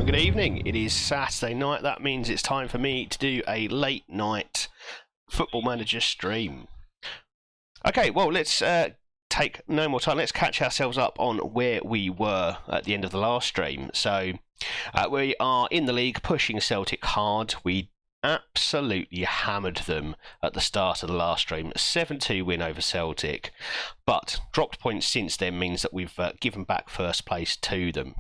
Good evening. It is Saturday night. That means it's time for me to do a late night Football Manager stream. Okay, well, let's take no more time. Let's catch ourselves up on where we were at the end of the last stream. So we are in the league pushing Celtic hard. We absolutely hammered them at the start of the last stream. 7-2 win over Celtic. But dropped points since then means that we've given back first place to them.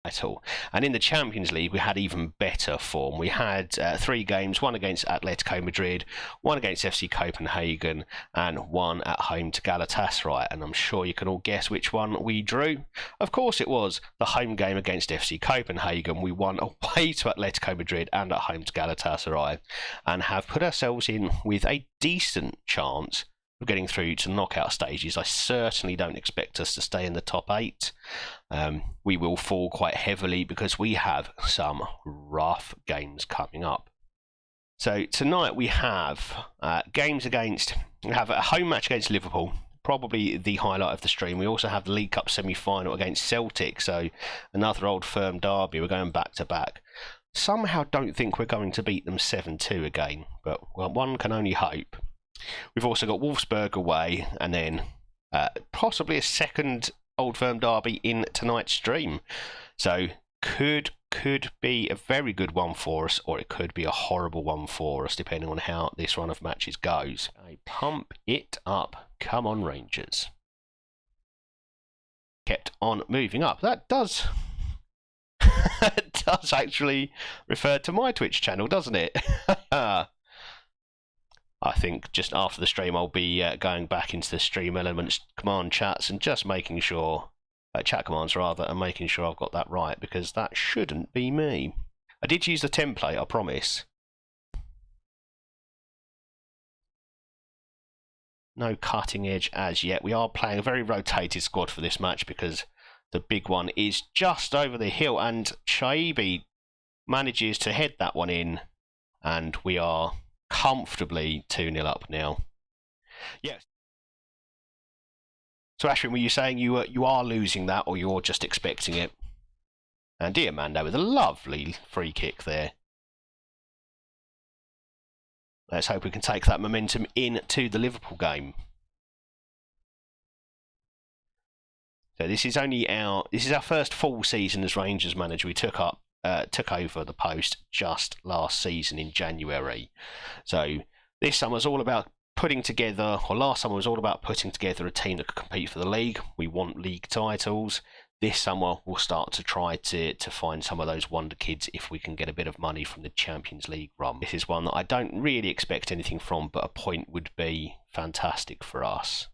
At all. And in the Champions League, we had even better form. We had 3 games, one against Atletico Madrid, one against FC Copenhagen, and one at home to Galatasaray. And I'm sure you can all guess which one we drew. Of course it was the home game against FC Copenhagen. We won away to Atletico Madrid and at home to Galatasaray, and have put ourselves in with a decent chance of getting through to knockout stages. I certainly don't expect us to stay in the top 8. We will fall quite heavily because we have some rough games coming up. So tonight we have we have a home match against Liverpool, probably the highlight of the stream. We also have the League Cup semi-final against Celtic, so another Old Firm Derby. We're going back to back. Somehow don't think we're going to beat them 7-2 again, but well, one can only hope. We've also got Wolfsburg away, and then possibly a second Old Firm Derby in tonight's stream. So could be a very good one for us, or it could be a horrible one for us, depending on how this run of matches goes. Pump it up. Come on, Rangers. Kept on moving up. That does does actually refer to my Twitch channel, doesn't it? I think just after the stream I'll be going back into the stream elements command chats and just making sure, chat commands rather, and making sure I've got that right, because that shouldn't be me. I did use the template, I promise. No cutting edge as yet. We are playing a very rotated squad for this match because the big one is just over the hill, and Shaibi manages to head that one in, and we are comfortably 2-0 up now. Yes. So Ashwin, were you saying you are losing that, or you're just expecting it? And Diamando with a lovely free kick there. Let's hope we can take that momentum into the Liverpool game. So this is our first full season as Rangers manager. We took over the post just last season in January. So this summer's all about putting together, or last summer was all about putting together a team that could compete for the league. We want league titles. This summer we'll start to try to find some of those wonder kids if we can get a bit of money from the Champions League run. This is one that I don't really expect anything from, but a point would be fantastic for us.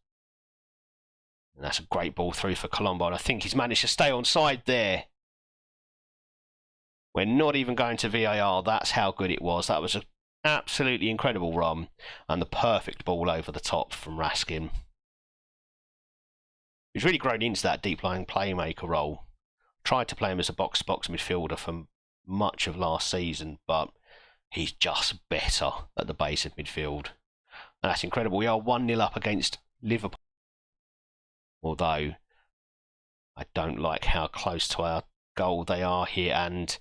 And that's a great ball through for Colombo, and I think he's managed to stay on side there. We're not even going to VAR. That's how good it was. That was an absolutely incredible run, and the perfect ball over the top from Raskin. He's really grown into that deep-lying playmaker role. Tried to play him as a box-to-box midfielder for much of last season, but he's just better at the base of midfield. And that's incredible. We are 1-0 up against Liverpool. Although I don't like how close to our goal they are here, and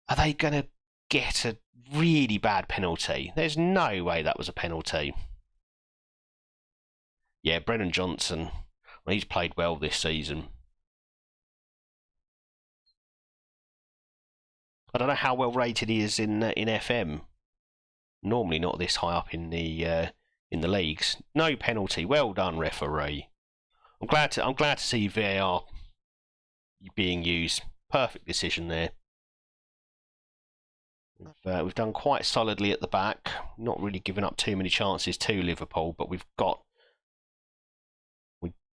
are they going to get a really bad penalty? There's no way that was a penalty. Yeah, Brennan Johnson, well, he's played well this season. I don't know how well rated he is in FM. Normally not this high up in the leagues. No penalty. Well done, referee. I'm glad to see VAR being used. Perfect decision there. We've done quite solidly at the back, not really giving up too many chances to Liverpool, but we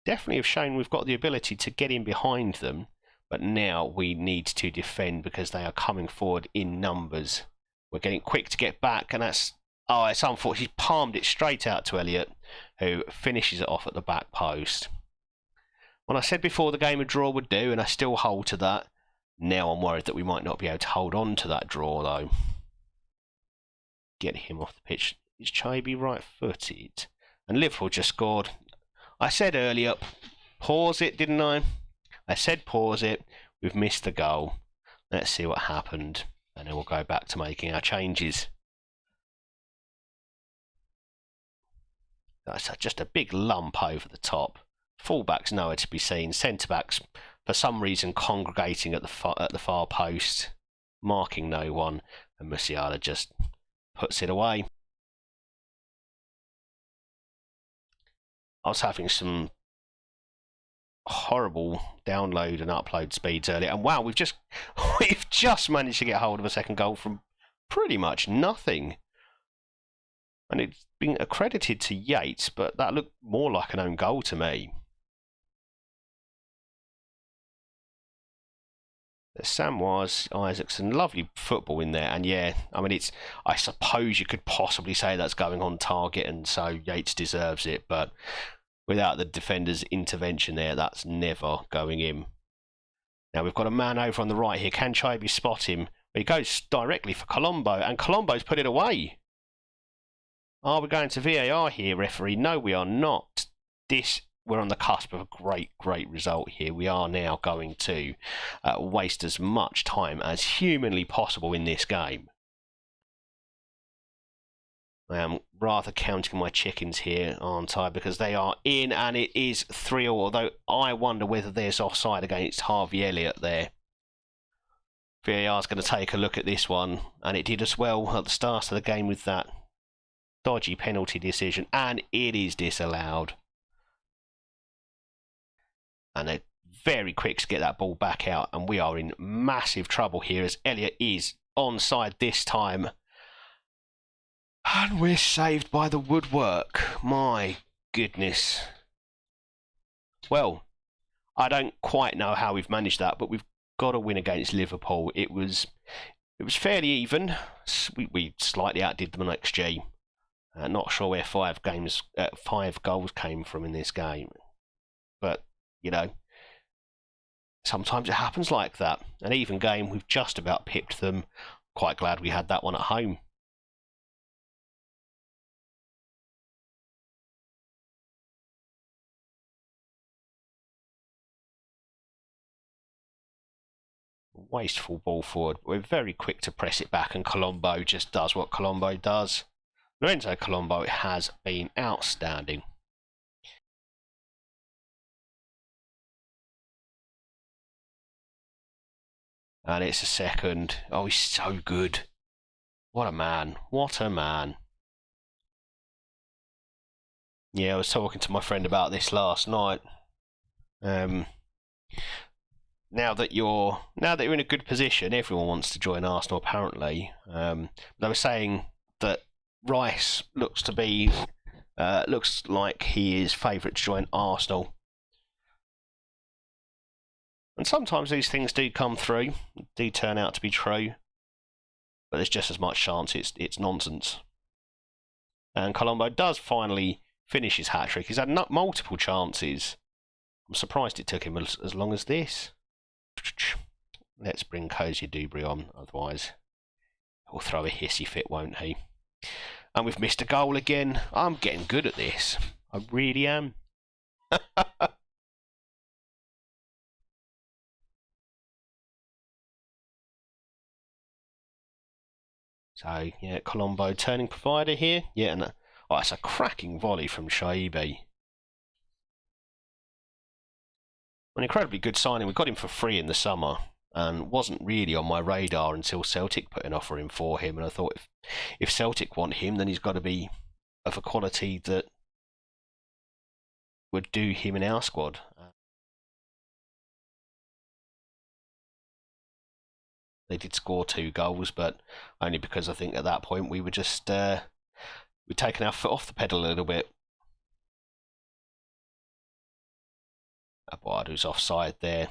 definitely have shown we've got the ability to get in behind them, but now we need to defend because they are coming forward in numbers. We're getting quick to get back, and it's unfortunate. He's palmed it straight out to Elliott, who finishes it off at the back post. When I said before the game a draw would do, and I still hold to that. Now I'm worried that we might not be able to hold on to that draw, though. Get him off the pitch. Is Chaibi right-footed? And Liverpool just scored. I said earlier, pause it, didn't I? I said pause it. We've missed the goal. Let's see what happened, and then we'll go back to making our changes. That's just a big lump over the top. Fullbacks nowhere to be seen. Centre-backs, for some reason, congregating at the far post, marking no one, and Musiala just puts it away. I was having some horrible download and upload speeds earlier, and wow, we've just managed to get hold of a second goal from pretty much nothing. And it's been accredited to Yates, but that looked more like an own goal to me. Samwise, Isaacson, lovely football in there, and yeah, I mean, I suppose you could possibly say that's going on target, and so Yates deserves it, but without the defender's intervention there, that's never going in. Now we've got a man over on the right here. Can Chibi spot him? But he goes directly for Colombo, and Colombo's put it away. Are we going to VAR here, referee? No, we are not. We're on the cusp of a great result here. We are now going to waste as much time as humanly possible in this game. I am rather counting my chickens here, aren't I? Because they are in, and it is 3-3, although I wonder whether there's offside against Harvey Elliott there. VAR's going to take a look at this one, and it did as well at the start of the game with that dodgy penalty decision, and it is disallowed. And they're very quick to get that ball back out, and we are in massive trouble here as Elliott is onside this time. And we're saved by the woodwork. My goodness. Well, I don't quite know how we've managed that, but we've got a win against Liverpool. It was fairly even. We slightly outdid them on XG. Not sure where 5 goals came from in this game. But, you know, sometimes it happens like that. An even game, we've just about pipped them. Quite glad we had that one at home. Wasteful ball forward. We're very quick to press it back, and Colombo just does what Colombo does. Lorenzo Colombo has been outstanding. And it's a second. Oh, he's so good. What a man. What a man. Yeah, I was talking to my friend about this last night. Now that you're in a good position, everyone wants to join Arsenal apparently. They were saying that Rice looks like he is favourite to join Arsenal. And sometimes these things do come through, do turn out to be true, but there's just as much chance it's nonsense. And Colombo does finally finish his hat-trick. He's had multiple chances. I'm surprised it took him as long as this. Let's bring Cozy Dubry on, otherwise he'll throw a hissy fit, won't he? And we've missed a goal again. I'm getting good at this. I really am. So, yeah, Colombo turning provider here. Yeah, and it's a cracking volley from Shaibi. An incredibly good signing. We got him for free in the summer, and wasn't really on my radar until Celtic put an offer in for him. And I thought, if Celtic want him, then he's got to be of a quality that would do him in our squad. They did score 2 goals, but only because I think at that point we were just we'd taken our foot off the pedal a little bit. Abuadu's offside there.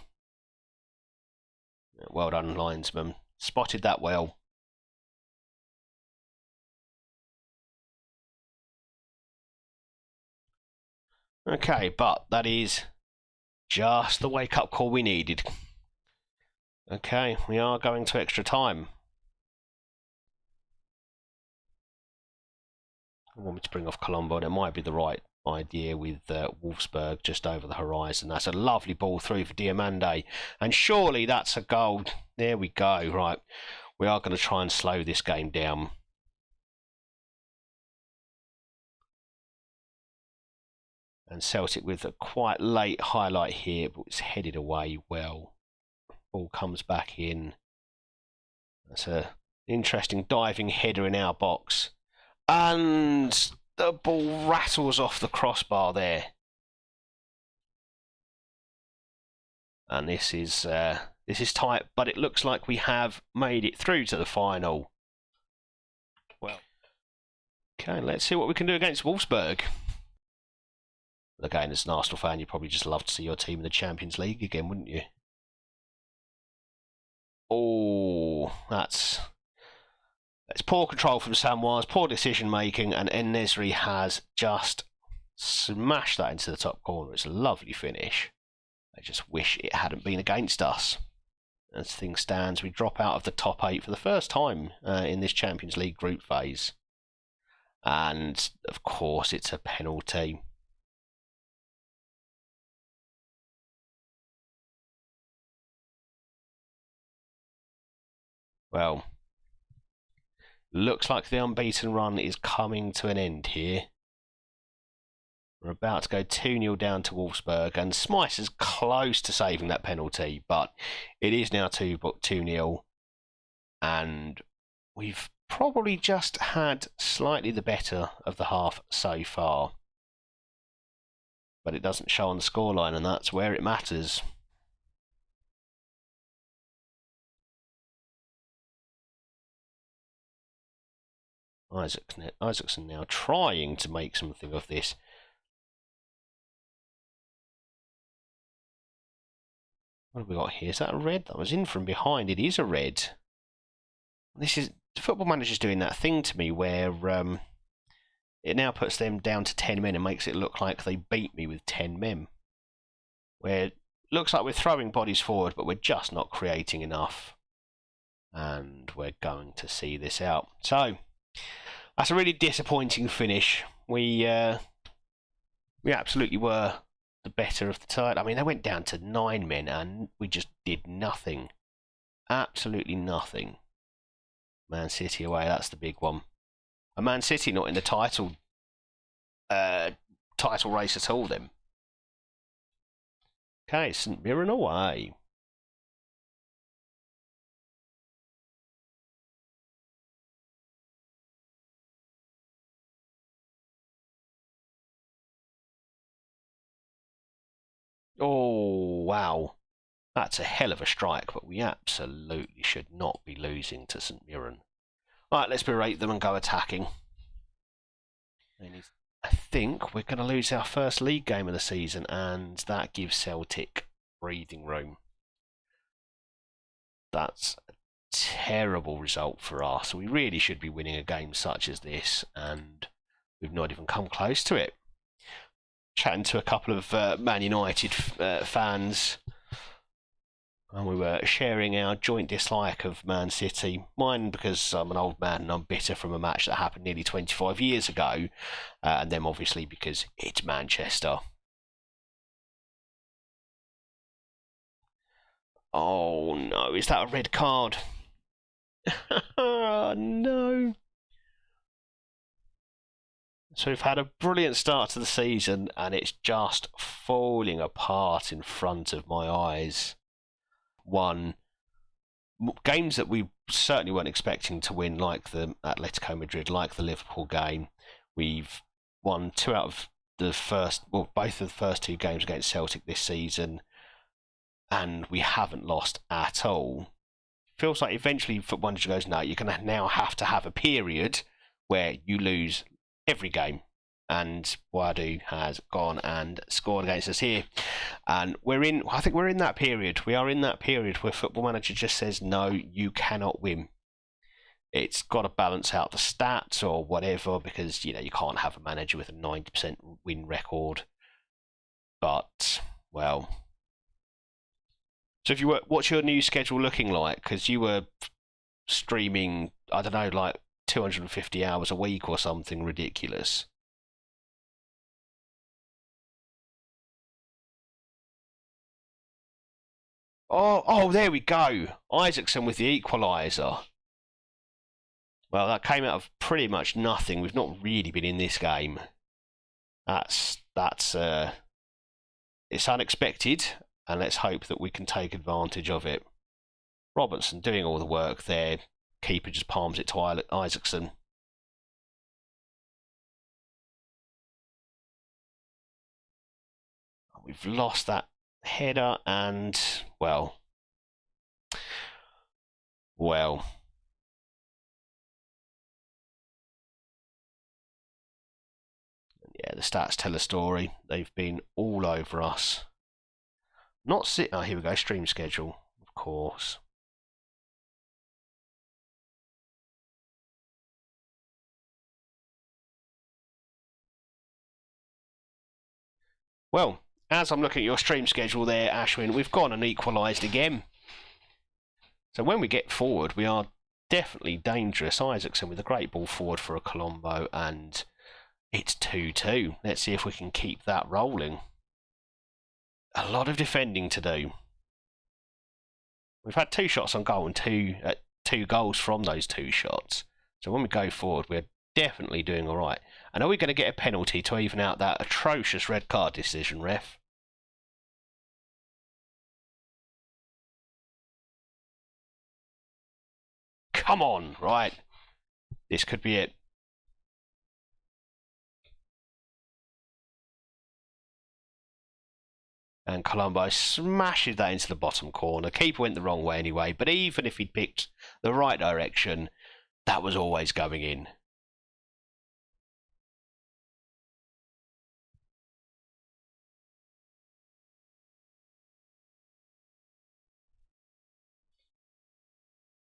Well done, linesman. Spotted that well. Okay, but that is just the wake-up call we needed. Okay, we are going to extra time. I want me to bring off Colombo, and it might be the right idea with Wolfsburg just over the horizon. That's a lovely ball through for Diamande, and surely that's a goal. There we go. Right, we are going to try and slow this game down. And Celtic with a quite late highlight here, but it's headed away well. Ball comes back in. That's an interesting diving header in our box. And the ball rattles off the crossbar there. And this is tight, but it looks like we have made it through to the final. Well, okay, let's see what we can do against Wolfsburg. Again, as an Arsenal fan, you'd probably just love to see your team in the Champions League again, wouldn't you? Oh, that's poor control from Samwise, poor decision making, and En-Nesyri has just smashed that into the top corner. It's a lovely finish. I just wish it hadn't been against us. As things stand, we drop out of the top 8 for the first time in this Champions League group phase. And, of course, it's a penalty. Well, looks like the unbeaten run is coming to an end here. We're about to go 2-0 down to Wolfsburg, and Smythe is close to saving that penalty, but it is now 2-0, and we've probably just had slightly the better of the half so far. But it doesn't show on the scoreline, and that's where it matters. Isaacson now trying to make something of this. What have we got here? Is that a red? That was in from behind. It is a red. This is Football Manager's doing that thing to me where it now puts them down to 10 men and makes it look like they beat me with 10 men. Where it looks like we're throwing bodies forward, but we're just not creating enough. And we're going to see this out. So that's a really disappointing finish. We absolutely were the better of the side. I mean, they went down to 9 men and we just did nothing. Absolutely nothing. Man City away, that's the big one. And Man City not in the title race at all then. Okay, St Mirren away. Oh, wow. That's a hell of a strike, but we absolutely should not be losing to St Mirren. Alright, let's berate them and go attacking. I think we're going to lose our first league game of the season, and that gives Celtic breathing room. That's a terrible result for us. We really should be winning a game such as this, and we've not even come close to it. Chatting to a couple of Man United fans, and we were sharing our joint dislike of Man City. Mine because I'm an old man and I'm bitter from a match that happened nearly 25 years ago, and them obviously because it's Manchester. Oh no, is that a red card? No. So we've had a brilliant start to the season and it's just falling apart in front of my eyes. Games that we certainly weren't expecting to win, like the Atletico Madrid, like the Liverpool game. We've won both of the first 2 games against Celtic this season, and we haven't lost at all. Feels like eventually Football Manager goes, no, you're going to now have to have a period where you lose every game. And Wadu has gone and scored against us here. And I think we're in that period. We are in that period where Football Manager just says, no, you cannot win. It's got to balance out the stats or whatever, because, you can't have a manager with a 90% win record. But, well. So what's your new schedule looking like? Because you were streaming, I don't know, like 250 hours a week or something ridiculous. Oh, there we go. Isaacson with the equaliser. Well, that came out of pretty much nothing. We've not really been in this game. That's it's unexpected, and let's hope that we can take advantage of it. Robertson doing all the work there. Keeper just palms it to Isaacson. We've lost that header, and well. Yeah, the stats tell a story. They've been all over us. Not sit. Oh, here we go. Stream schedule, of course. Well, as I'm looking at your stream schedule there, Ashwin, we've gone and equalised again. So when we get forward, we are definitely dangerous. Isaacson with a great ball forward for a Colombo, and it's 2-2. Let's see if we can keep that rolling. A lot of defending to do. We've had 2 shots on goal and two goals from those 2 shots. So when we go forward, we're definitely doing all right. And are we going to get a penalty to even out that atrocious red card decision, ref? Come on, right. This could be it. And Colombo smashes that into the bottom corner. Keeper went the wrong way anyway, but even if he'd picked the right direction, that was always going in.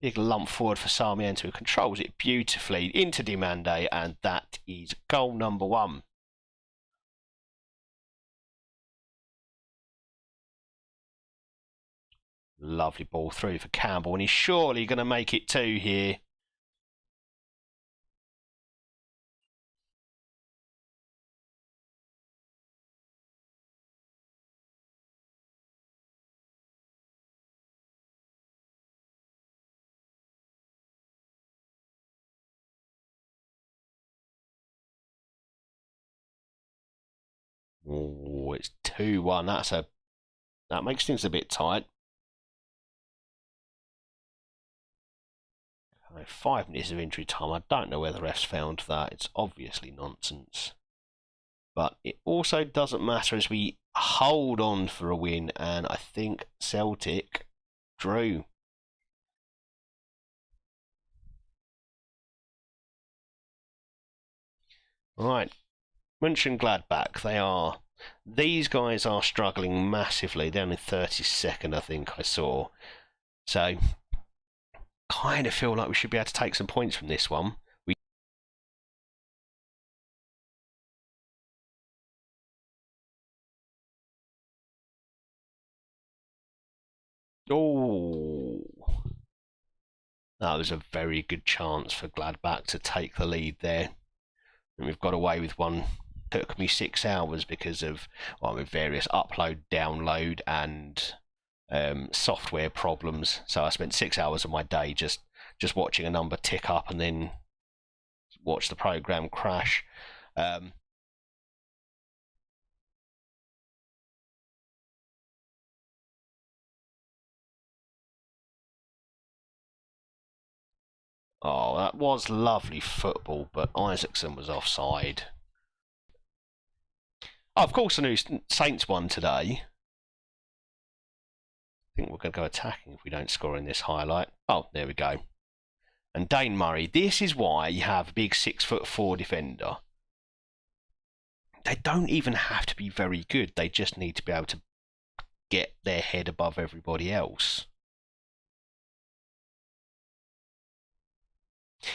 Big lump forward for Sarmiento, who controls it beautifully into Dimande, and that is goal number 1. Lovely ball through for Campbell, and he's surely going to make it 2 here. Oh, it's 2-1. That makes things a bit tight. 5 minutes of injury time. I don't know where the refs found that. It's obviously nonsense. But it also doesn't matter as we hold on for a win, and I think Celtic drew. Right, Mönchengladbach, these guys are struggling massively. They're only 32nd, I think I saw. So, kind of feel like we should be able to take some points from this one. Oh, that was a very good chance for Gladbach to take the lead there. And we've got away with one. Took me 6 hours because of various upload, download, and software problems. So I spent 6 hours of my day just watching a number tick up and then watch the program crash. Oh, that was lovely football, but Isaacson was offside. Oh, of course, I knew Saints won today. I think we're going to go attacking if we don't score in this highlight. Oh, there we go. And Dane Murray, this is why you have a big 6'4" defender. They don't even have to be very good. They just need to be able to get their head above everybody else.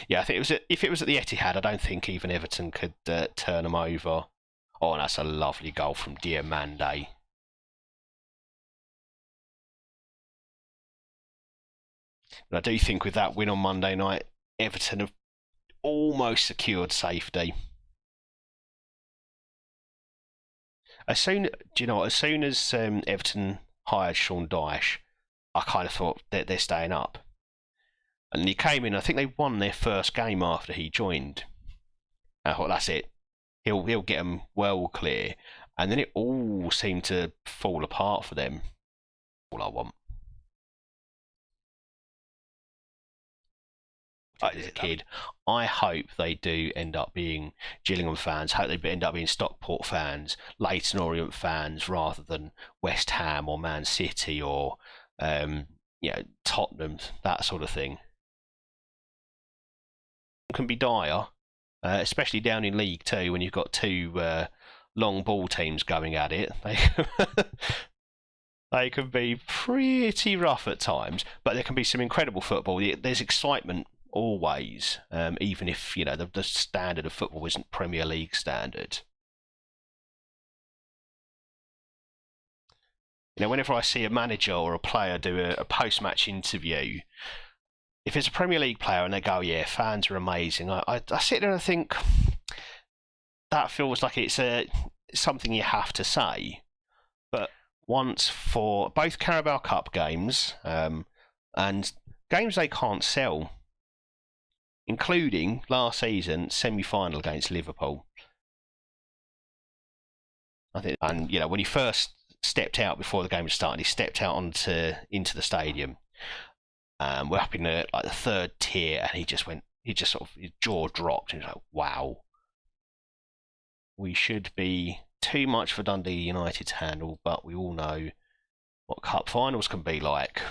Yeah, I think if it was at the Etihad, I don't think even Everton could turn them over. Oh, and that's a lovely goal from Diamande. But I do think with that win on Monday night, Everton have almost secured safety. As soon as Everton hired Sean Dyche, I kind of thought they're staying up. And he came in, I think they won their first game after he joined. I thought, that's it. He'll get them well clear. And then it all seemed to fall apart for them. All I want. As a kid, I hope they do end up being Gillingham fans. Hope they end up being Stockport fans, Leyton Orient fans, rather than West Ham or Man City or Tottenham, that sort of thing. It can be dire, especially down in League Two when you've got two long ball teams going at it. They can be pretty rough at times, but there can be some incredible football. There's excitement always, even if the standard of football isn't Premier League standard. Whenever I see a manager or a player do a post-match interview, if it's a Premier League player and they go, "Yeah, fans are amazing," I sit there and think that feels like it's something you have to say. But once for both Carabao Cup games and games they can't sell, including last season semi-final against Liverpool. I think, and when he first stepped out before the game started, he stepped out into the stadium. We're up in the third tier, and his jaw dropped, and he was like, "Wow, we should be too much for Dundee United to handle, but we all know what cup finals can be like."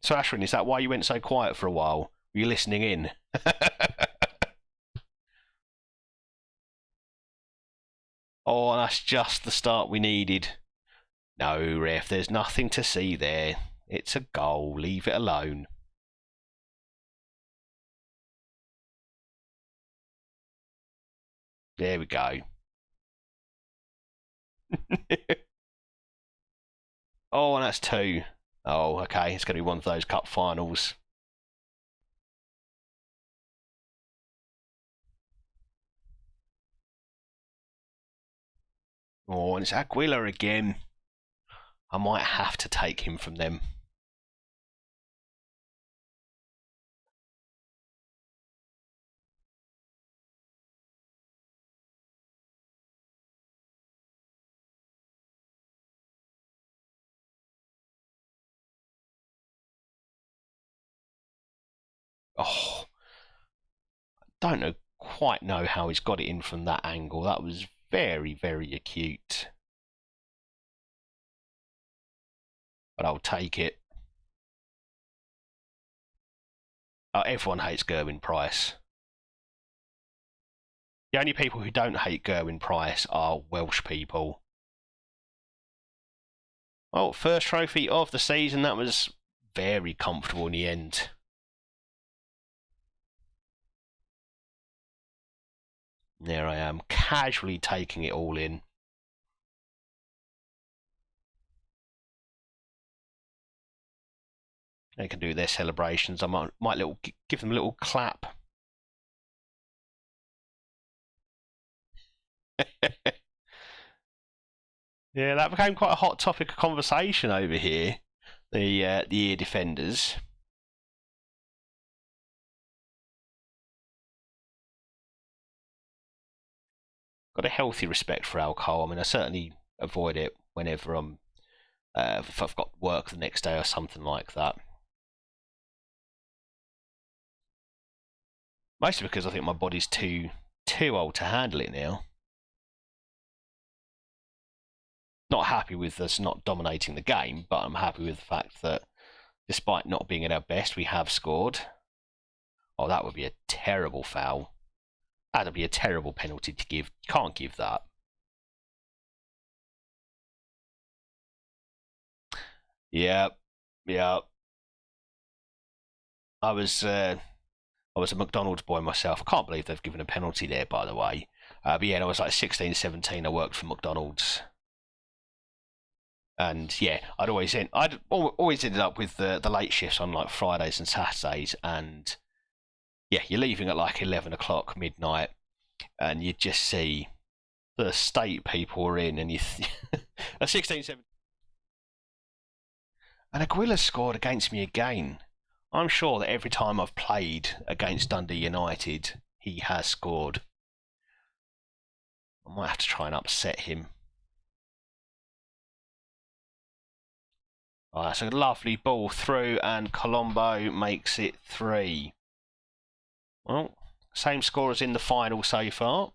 So Ashwin, is that why you went so quiet for a while? Were you listening in? Oh, that's just the start we needed. No, ref, there's nothing to see there. It's a goal. Leave it alone. There we go. Oh, and that's 2. Oh, okay. It's going to be one of those cup finals. Oh, and it's Aguila again. I might have to take him from them. Oh, don't quite know how he's got it in from that angle. That was very, very acute. But I'll take it. Oh, everyone hates Gerwin Price. The only people who don't hate Gerwin Price are Welsh people. Well, first trophy of the season. That was very comfortable in the end. There I am, casually taking it all in. They can do their celebrations. I might give them a little clap. Yeah, that became quite a hot topic of conversation over here. The ear defenders. Got a healthy respect for alcohol. I mean, I certainly avoid it whenever if I've got work the next day or something like that. Mostly because I think my body's too old to handle it now. Not happy with us not dominating the game, but I'm happy with the fact that despite not being at our best, we have scored. Oh, that would be a terrible foul. That would be a terrible penalty to give. You can't give that. Yep. I was a McDonald's boy myself. I can't believe they've given a penalty there, by the way. But yeah, I was like 16, 17. I worked for McDonald's. And yeah, I'd always ended up with the late shifts on like Fridays and Saturdays, and yeah, you're leaving at like 11 o'clock midnight, and you just see the state people are in, and a 16-17. And Aguila scored against me again. I'm sure that every time I've played against Dundee United, he has scored. I might have to try and upset him. Oh, that's a lovely ball through, and Colombo makes it 3. Well, same score as in the final so far.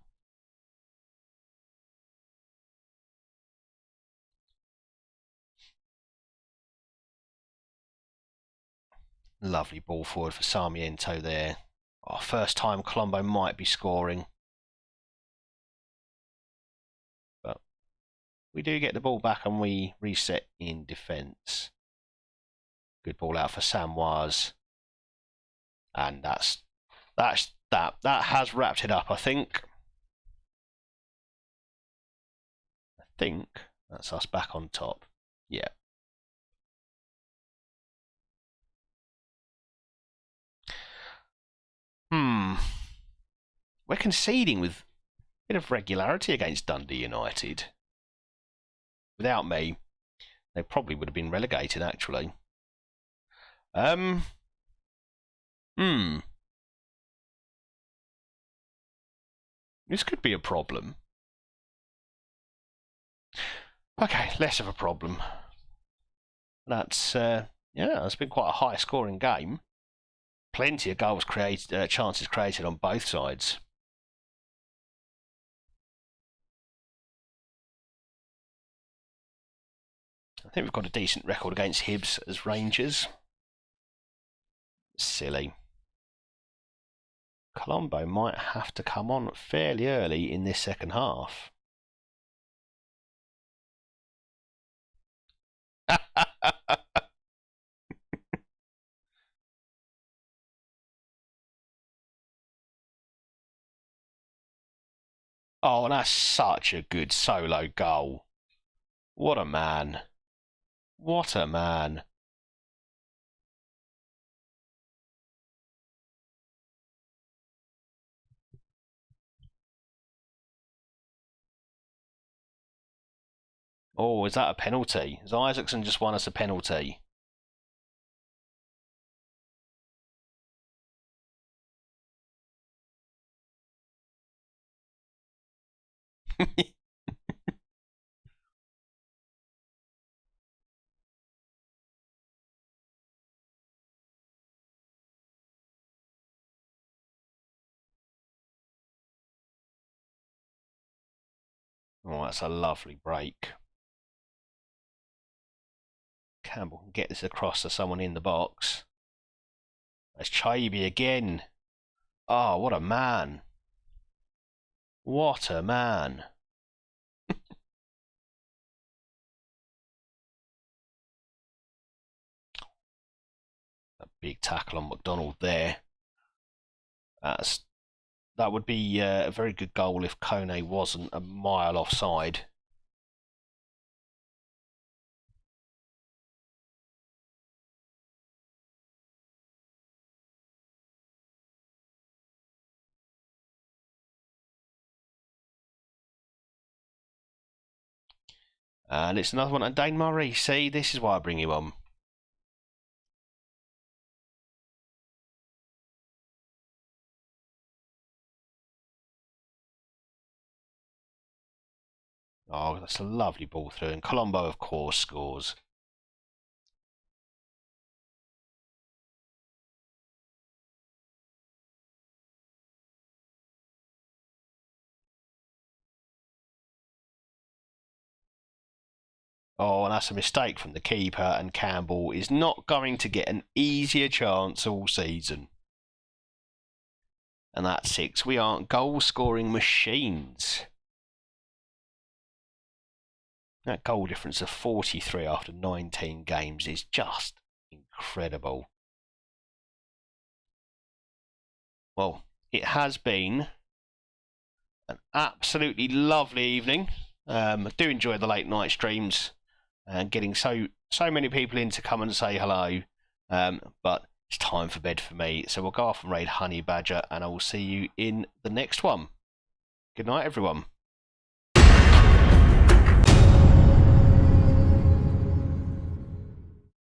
Lovely ball forward for Sarmiento there. Oh, first time Colombo might be scoring. But we do get the ball back and we reset in defence. Good ball out for Samoise. And that has wrapped it up, I think. I think that's us back on top. Yeah. We're conceding with a bit of regularity against Dundee United. Without me, they probably would have been relegated, actually. This could be a problem. Okay, less of a problem. That's, it's been quite a high-scoring game. Plenty of goals created, chances created on both sides. I think we've got a decent record against Hibs as Rangers. Silly. Colombo might have to come on fairly early in this second half. Oh, that's such a good solo goal. What a man. What a man. Oh, is that a penalty? Has Isaacson just won us a penalty? Oh, that's a lovely break. Campbell can get this across to someone in the box. That's Chaibi again. Oh, what a man. What a man. A big tackle on McDonald there. That would be a very good goal if Kone wasn't a mile offside. And it's another one. And Dane Murray, see, this is why I bring him on. Oh, that's a lovely ball through. And Colombo, of course, scores. Oh, and that's a mistake from the keeper, and Campbell is not going to get an easier chance all season. And that's 6. We aren't goal-scoring machines. That goal difference of 43 after 19 games is just incredible. Well, it has been an absolutely lovely evening. I do enjoy the late night streams and getting so many people in to come and say hello. But it's time for bed for me. So we'll go off and raid Honey Badger, and I will see you in the next one. Good night, everyone.